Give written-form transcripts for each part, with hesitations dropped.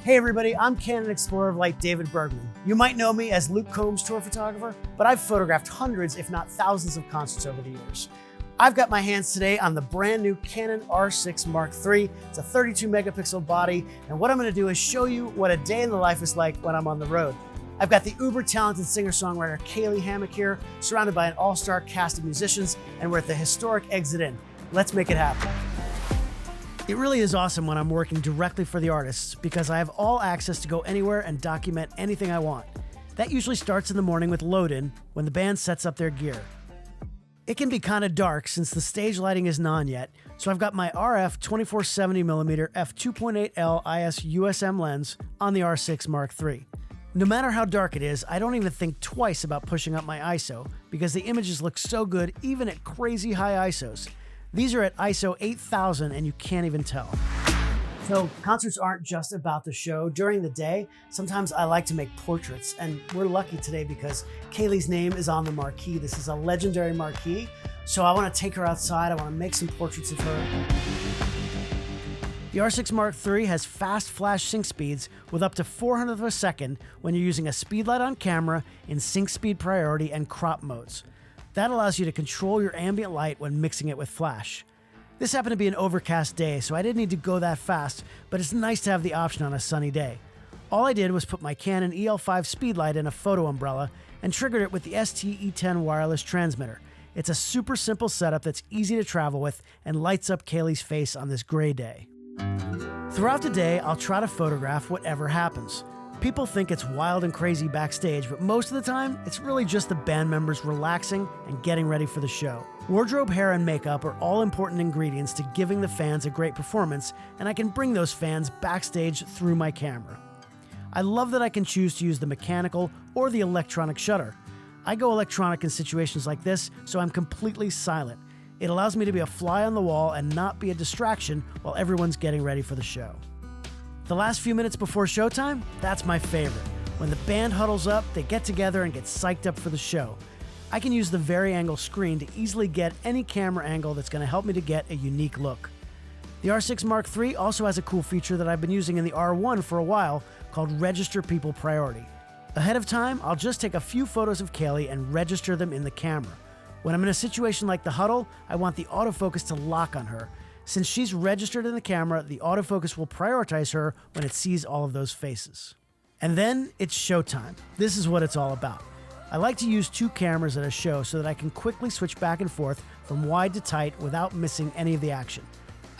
Hey everybody, I'm Canon Explorer of Light David Bergman. You might know me as Luke Combs' tour photographer, but I've photographed hundreds, if not thousands of concerts over the years. I've got my hands today on the brand new Canon R6 Mark III. It's a 32 megapixel body, and what I'm gonna do is show you what a day in the life is like when I'm on the road. I've got the uber talented singer-songwriter Kaylee Hammack here, surrounded by an all-star cast of musicians, and we're at the historic Exit Inn. Let's make it happen. It really is awesome when I'm working directly for the artists because I have all access to go anywhere and document anything I want. That usually starts in the morning with load-in when the band sets up their gear. It can be kind of dark since the stage lighting isn't on yet, so I've got my RF 24-70mm f2.8L IS USM lens on the R6 Mark III. No matter how dark it is, I don't even think twice about pushing up my ISO because the images look so good even at crazy high ISOs. These are at ISO 8000 and you can't even tell. So concerts aren't just about the show. During the day, sometimes I like to make portraits, and we're lucky today because Kaylee's name is on the marquee. This is a legendary marquee, so I want to take her outside. I want to make some portraits of her. The R6 Mark III has fast flash sync speeds with up to 400th of a second when you're using a speedlight on camera in sync speed priority and crop modes. That allows you to control your ambient light when mixing it with flash. This happened to be an overcast day, so I didn't need to go that fast, but it's nice to have the option on a sunny day. All I did was put my Canon EL5 speedlight in a photo umbrella and triggered it with the ST-E10 wireless transmitter. It's a super simple setup that's easy to travel with and lights up Kaylee's face on this gray day. Throughout the day, I'll try to photograph whatever happens. People think it's wild and crazy backstage, but most of the time, it's really just the band members relaxing and getting ready for the show. Wardrobe, hair, and makeup are all important ingredients to giving the fans a great performance, and I can bring those fans backstage through my camera. I love that I can choose to use the mechanical or the electronic shutter. I go electronic in situations like this, so I'm completely silent. It allows me to be a fly on the wall and not be a distraction while everyone's getting ready for the show. The last few minutes before showtime, that's my favorite. When the band huddles up, they get together and get psyched up for the show. I can use the vari-angle screen to easily get any camera angle that's going to help me to get a unique look. The R6 Mark III also has a cool feature that I've been using in the R1 for a while called Register People Priority. Ahead of time, I'll just take a few photos of Kaylee and register them in the camera. When I'm in a situation like the huddle, I want the autofocus to lock on her. Since she's registered in the camera, the autofocus will prioritize her when it sees all of those faces. And then it's showtime. This is what it's all about. I like to use two cameras at a show so that I can quickly switch back and forth from wide to tight without missing any of the action.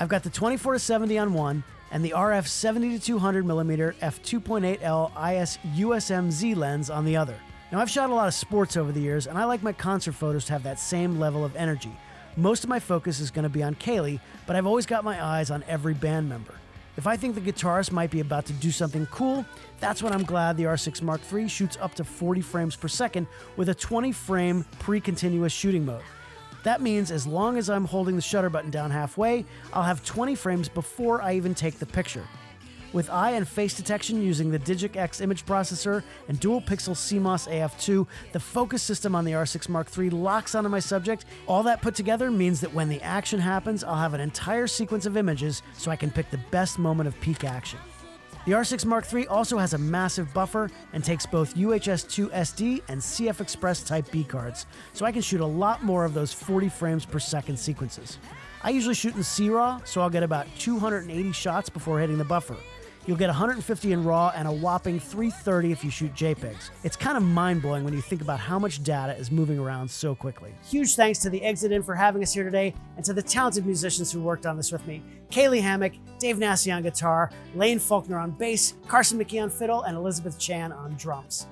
I've got the 24-70 on one and the RF 70-200mm f2.8L IS USM Z lens on the other. Now I've shot a lot of sports over the years and I like my concert photos to have that same level of energy. Most of my focus is going to be on Kaylee, but I've always got my eyes on every band member. If I think the guitarist might be about to do something cool, that's when I'm glad the R6 Mark III shoots up to 40 frames per second with a 20-frame pre-continuous shooting mode. That means as long as I'm holding the shutter button down halfway, I'll have 20 frames before I even take the picture. With eye and face detection using the Digic X image processor and dual pixel CMOS AF2, the focus system on the R6 Mark III locks onto my subject. All that put together means that when the action happens, I'll have an entire sequence of images so I can pick the best moment of peak action. The R6 Mark III also has a massive buffer and takes both UHS-2 SD and CF Express Type B cards, so I can shoot a lot more of those 40 frames per second sequences. I usually shoot in C-RAW, so I'll get about 280 shots before hitting the buffer. You'll get 150 in RAW and a whopping 330 if you shoot JPEGs. It's kind of mind-blowing when you think about how much data is moving around so quickly. Huge thanks to the Exit Inn for having us here today and to the talented musicians who worked on this with me. Kaylee Hammack, Dave Nassy on guitar, Lane Faulkner on bass, Carson McKee on fiddle, and Elizabeth Chan on drums.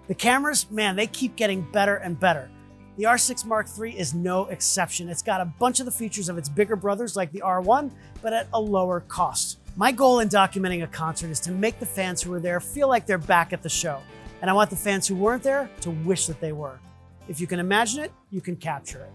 The cameras, man, they keep getting better and better. The R6 Mark III is no exception. It's got a bunch of the features of its bigger brothers like the R1, but at a lower cost. My goal in documenting a concert is to make the fans who were there feel like they're back at the show. And I want the fans who weren't there to wish that they were. If you can imagine it, you can capture it.